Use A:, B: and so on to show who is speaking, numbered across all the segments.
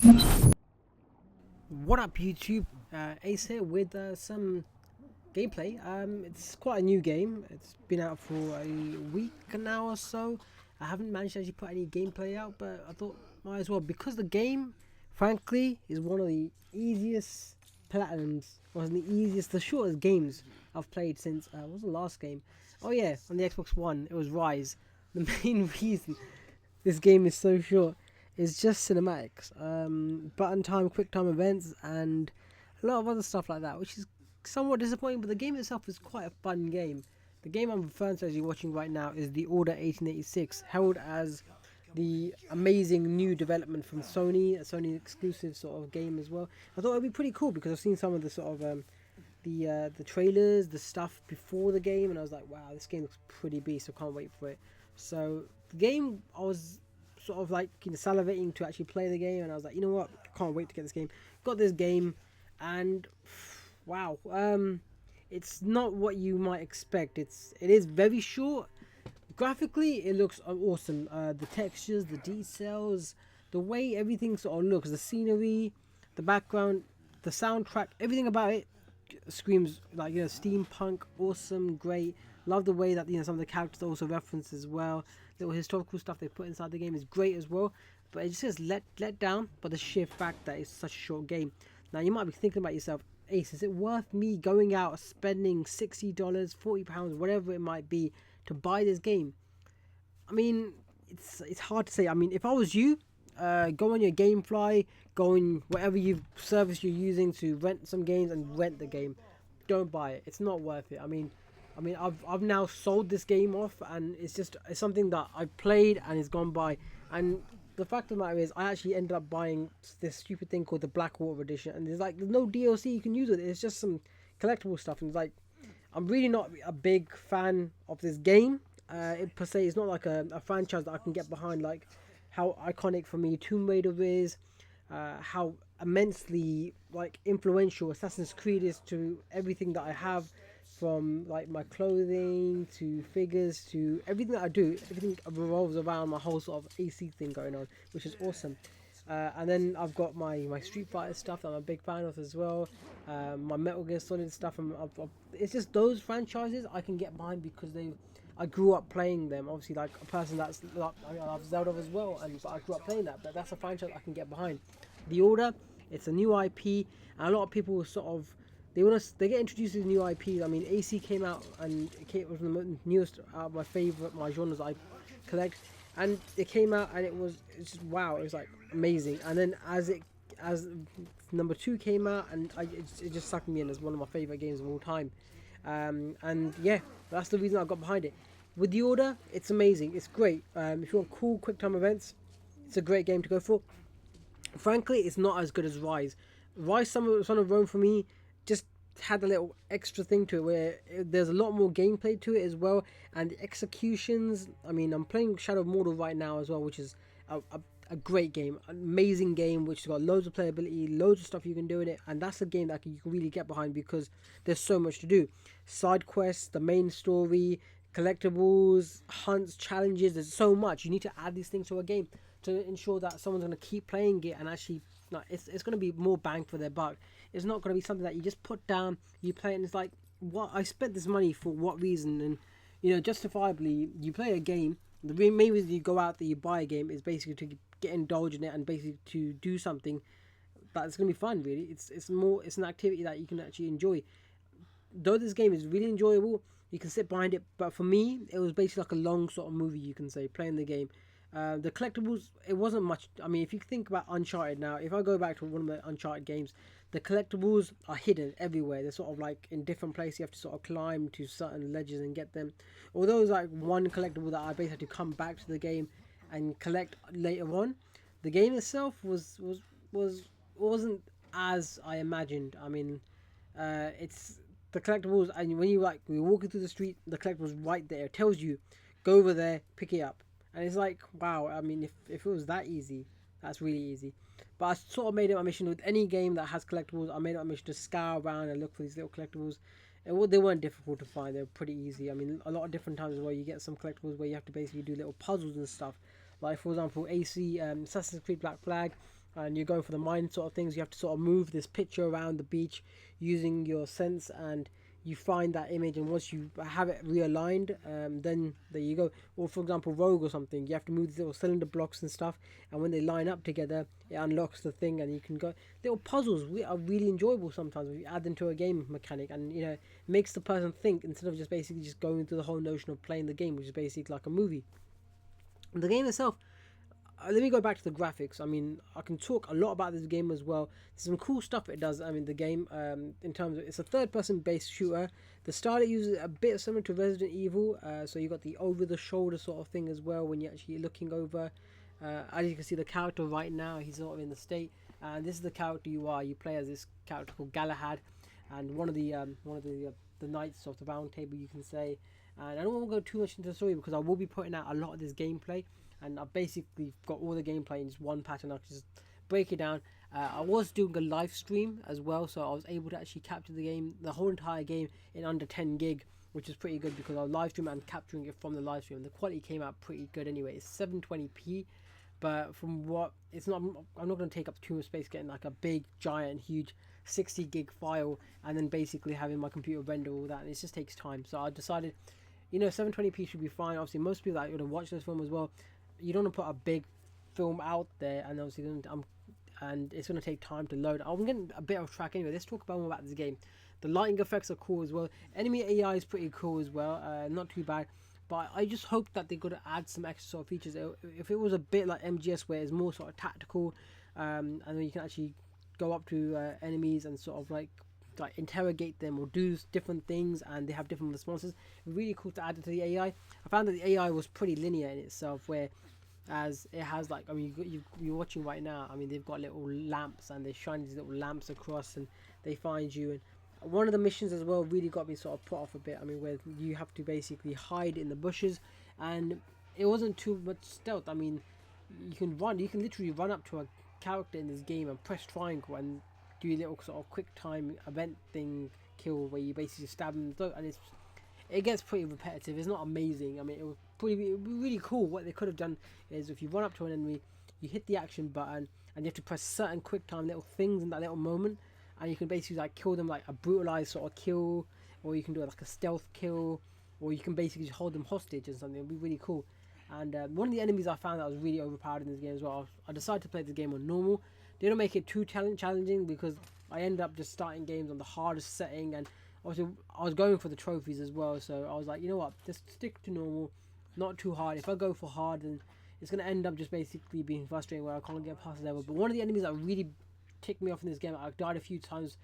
A: What up, YouTube? Ace here with some gameplay. It's quite a new game. It's been out for a week now or so. I haven't managed to actually put any gameplay out, but I thought might as well because the game, frankly, is one of the easiest platinums. Wasn't the easiest, the shortest games I've played since. What was the last game? Oh yeah, on the Xbox One, it was Rise. The main reason this game is so short is just cinematics, button time, quick time events, and a lot of other stuff like that, which is somewhat disappointing. But the game itself is quite a fun game. The game I'm referring to as you're watching right now is the Order 1886, held as the amazing new development from Sony, a Sony exclusive sort of game as well. I thought it'd be pretty cool because I've seen some of the sort of the trailers, the stuff before the game, and I was like, wow, this game looks pretty beast. I can't wait for it. So the game, I was sort of like salivating to actually play the game, and I was like, you know what, I can't wait to get this game. Got this game, and wow, it's not what you might expect. It is very short. Graphically, it looks awesome. The textures, the details, the way everything sort of looks, the scenery, the background, the soundtrack, everything about it screams like steampunk, awesome, great. Love the way that some of the characters also reference as well. Little historical stuff they put inside the game is great as well. But it just says let down by the sheer fact that it's such a short game. Now you might be thinking about yourself, Ace, is it worth me going out spending $60, £40, whatever it might be to buy this game? I mean, it's hard to say. I mean, if I was you, go on your GameFly, go on whatever service you're using to rent some games and rent the game. Don't buy it. It's not worth it. I mean, I've now sold this game off, and it's something that I've played and it's gone by. And the fact of the matter is, I actually ended up buying this stupid thing called the Blackwater Edition, and there's no DLC you can use with it. It's just some collectible stuff, and it's like, I'm really not a big fan of this game. It per se, it's not like a franchise that I can get behind. Like how iconic for me Tomb Raider is, how immensely influential Assassin's Creed is to everything that I have, from like my clothing to figures to everything that I do. Everything revolves around my whole sort of AC thing going on, which is awesome. And then I've got my Street Fighter stuff that I'm a big fan of as well. My Metal Gear Solid stuff. It's just those franchises I can get behind because I grew up playing them. Obviously, like a person I love Zelda as well, but I grew up playing that. But that's a franchise I can get behind. The Order, it's a new IP, and a lot of people sort of they get introduced to the new IPs. I mean, AC came out, and it was the newest my genres I collect, and it came out and it's just wow, it was like amazing. And then as number 2 came out, and it just sucked me in as one of my favorite games of all time. And yeah, that's the reason I got behind it. With the Order, it's amazing, it's great. If you want cool quick time events, it's a great game to go for. Frankly, it's not as good as Rise. Son of Rome for me just had a little extra thing to it where there's a lot more gameplay to it as well, and the executions. I mean, I'm playing Shadow of Mordor right now as well, which is a great game, amazing game, which has got loads of playability, loads of stuff you can do in it, and that's a game that you can really get behind because there's so much to do. Side quests, the main story, collectibles, hunts, challenges. There's so much. You need to add these things to a game to ensure that someone's going to keep playing it, and actually it's going to be more bang for their buck. It's not going to be something that you just put down, you play it, and it's like, what, I spent this money for what reason? And justifiably, you play a game. The main reason you go out there, you buy a game, is basically to get indulged in it and basically to do something that's going to be fun. Really, it's an activity that you can actually enjoy. Though this game is really enjoyable, you can sit behind it, but for me, it was basically like a long sort of movie, you can say, playing the game. The collectibles, it wasn't much. I mean, if you think about Uncharted now, if I go back to one of the Uncharted games, the collectibles are hidden everywhere. They're sort of like in different places. You have to sort of climb to certain ledges and get them. Although it's like one collectible that I basically had to come back to the game and collect later on. The game itself wasn't as I imagined. I mean, it's the collectibles, and when you're walking through the street, the collectibles right there. It tells you, go over there, pick it up. And it's like, wow, I mean, if it was that easy, that's really easy. But I sort of made it my mission with any game that has collectibles. I made it my mission to scour around and look for these little collectibles. And they weren't difficult to find. They were pretty easy. I mean, a lot of different times where you get some collectibles where you have to basically do little puzzles and stuff. Like, for example, Assassin's Creed Black Flag. and you're going for the mine sort of things. You have to sort of move this picture around the beach using your sense, and you find that image, and once you have it realigned, then there you go. Or for example, Rogue or something, you have to move these little cylinder blocks and stuff, and when they line up together, it unlocks the thing, and you can go. Little puzzles are really enjoyable sometimes if you add them to a game mechanic, and it makes the person think instead of just basically just going through the whole notion of playing the game, which is basically like a movie. The game itself, let me go back to the graphics. I mean, I can talk a lot about this game as well. There's some cool stuff it does. I mean, the game, in terms of, it's a third-person based shooter. The style it uses a bit similar to Resident Evil. So you got the over-the-shoulder sort of thing as well when you're actually looking over. As you can see, the character right now, he's sort of in the state. And this is the character you are. You play as this character called Galahad, and one of the knights of the Round Table, you can say. And I don't want to go too much into the story because I will be putting out a lot of this gameplay, and I've basically got all the gameplay in just one pattern. I can just break it down. I was doing a live stream as well, so I was able to actually capture the whole entire game in under 10 gig, which is pretty good because I was live streaming and capturing it from the live stream. The quality came out pretty good anyway. It's 720p, but from what it's not, I'm not going to take up too much space getting like a big, giant, huge 60 gig file and then basically having my computer render all that, and it just takes time. So I decided, 720p should be fine. Obviously, most people that are going to watch this film as well, you don't want to put a big film out there, and obviously and it's going to take time to load. I'm getting a bit off track anyway. Let's talk more about this game. The lighting effects are cool as well. Enemy AI is pretty cool as well. Not too bad, but I just hope that they're going to add some extra sort of features. If it was a bit like MGS where it's more sort of tactical, and then you can actually go up to enemies and sort of like interrogate them or do different things, and they have different responses. Really cool to add it to the AI. I found that the AI was pretty linear in itself, where as it has you're watching right now. I mean, they've got little lamps and they shine these little lamps across, and they find you. And one of the missions as well really got me sort of put off a bit. I mean, where you have to basically hide in the bushes, and it wasn't too much stealth. I mean, you can literally run up to a character in this game and press triangle and do a little sort of quick time event thing kill where you basically just stab them, and it gets pretty repetitive. It's not amazing. I mean, it would be really cool. What they could have done is if you run up to an enemy, you hit the action button and you have to press certain quick time little things in that little moment, and you can basically kill them like a brutalized sort of kill, or you can do like a stealth kill, or you can basically just hold them hostage or something. It'd be really cool. And one of the enemies I found that was really overpowered in this game as well, I decided to play the game on normal. They don't make it too challenging because I ended up just starting games on the hardest setting, and obviously I was going for the trophies as well, so I was like, you know what, just stick to normal, not too hard. If I go for hard, then it's going to end up just basically being frustrating where I can't get past the level. But one of the enemies that really ticked me off in this game, I died a few times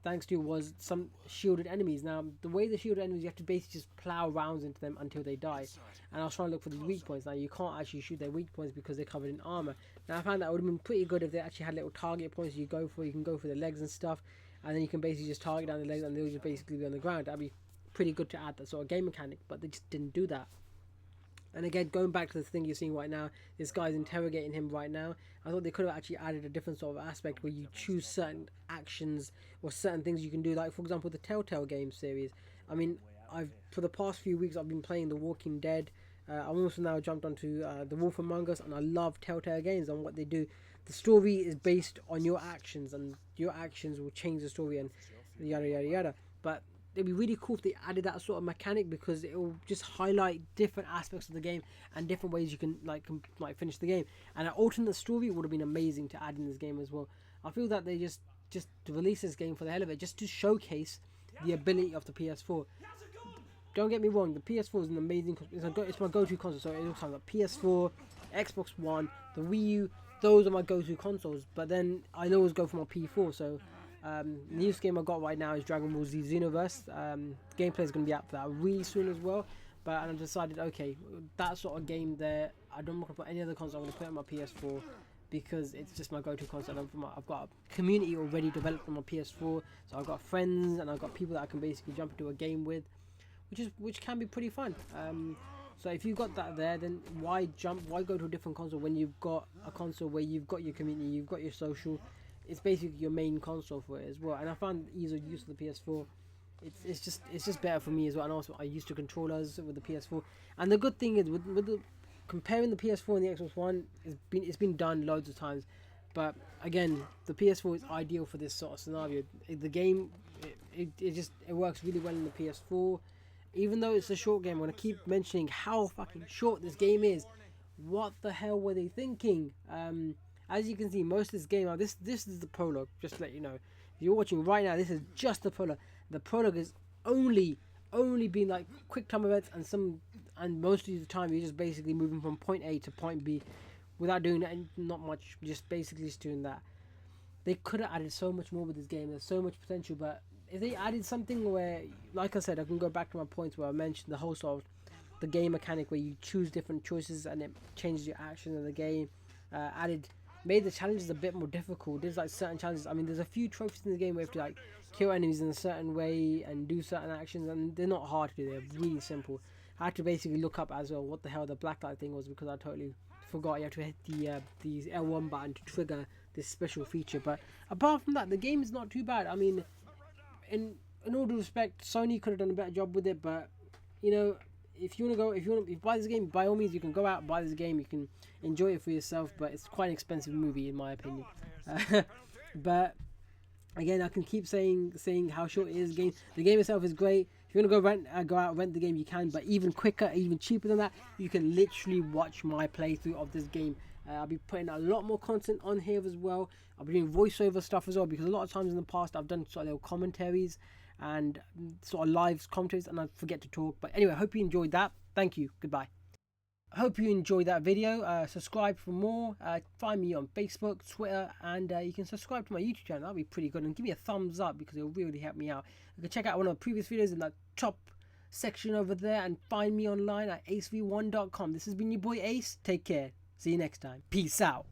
A: thanks to, was some shielded enemies. Now, the way the shielded enemies, you have to basically just plow rounds into them until they die. And I was trying to look for these weak points. Now, you can't actually shoot their weak points because they're covered in armor. Now, I found that it would have been pretty good if they actually had little target points you go for. You can go for the legs and stuff, and then you can basically just target down the legs and they'll just basically be on the ground. That'd be pretty good to add that sort of game mechanic, but they just didn't do that. And again, going back to the thing you're seeing right now, this guy's interrogating him right now. I thought they could have actually added a different sort of aspect where you choose certain actions or certain things you can do. Like, for example, the Telltale game series. I mean, for the past few weeks, I've been playing The Walking Dead. I've also now jumped onto The Wolf Among Us, and I love Telltale games and what they do. The story is based on your actions, and your actions will change the story, and yada yada yada. But it'd be really cool if they added that sort of mechanic, because it will just highlight different aspects of the game and different ways you can finish the game. And an alternate story would have been amazing to add in this game as well. I feel that they just to release this game for the hell of it, just to showcase the ability of the PS4. Don't get me wrong, the PS4 is an amazing. It's my go-to console. So it looks like PS4, Xbox One, the Wii U. Those are my go-to consoles. But then I always go for my P4. So the newest game I got right now is Dragon Ball Z Xenoverse. Gameplay is going to be out for that really soon as well. But I decided, okay, that sort of game there, I don't want to put any other console. I'm going to put it on my PS4 because it's just my go-to console. I've got a community already developed on my PS4, so I've got friends and I've got people that I can basically jump into a game with, which can be pretty fun. So if you've got that there, then why go to a different console when you've got a console where you've got your community, you've got your social. It's basically your main console for it as well. And I found the ease of use of the PS4. It's just better for me as well. And also I used to controllers with the PS4. And the good thing is with comparing the PS4 and the Xbox One, it's been done loads of times. But again, the PS4 is ideal for this sort of scenario. The game, it works really well in the PS4. Even though it's a short game, I'm gonna keep mentioning how fucking short this game is. What the hell were they thinking? As you can see, most of this game, this is the prologue. Just to let you know, if you're watching right now, this is just the prologue. The prologue is only being like quick time events and most of the time you're just basically moving from point A to point B without doing not much, just basically just doing that. They could have added so much more with this game. There's so much potential, but if they added something where, like I said, I can go back to my points where I mentioned the whole sort of the game mechanic where you choose different choices and it changes your action in the game. Made the challenges a bit more difficult. There's like certain challenges. I mean, there's a few trophies in the game where you have to like kill enemies in a certain way and do certain actions, and they're not hard to do. They're really simple. I had to basically look up as well what the hell the blacklight thing was because I totally forgot. You have to hit the L1 button to trigger this special feature. But apart from that, the game is not too bad. I mean, in all due respect, Sony could have done a better job with it, but you know, if you buy this game, by all means you can go out and buy this game. You can enjoy it for yourself, but it's quite an expensive movie in my opinion. But again, I can keep saying how short it is. The game itself is great. If you want to go out and rent the game, you can. But even quicker, even cheaper than that, you can literally watch my playthrough of this game. I'll be putting a lot more content on here as well. I'll be doing voiceover stuff as well, because a lot of times in the past I've done sort of little commentaries and sort of live commentaries and I forget to talk. But anyway, I hope you enjoyed that. Thank you. Goodbye. I hope you enjoyed that video. Subscribe for more. Find me on Facebook, Twitter, and you can subscribe to my YouTube channel. That'll be pretty good. And give me a thumbs up because it'll really help me out. You can check out one of the previous videos in the top section over there and find me online at acv1.com. This has been your boy Ace. Take care. See you next time. Peace out.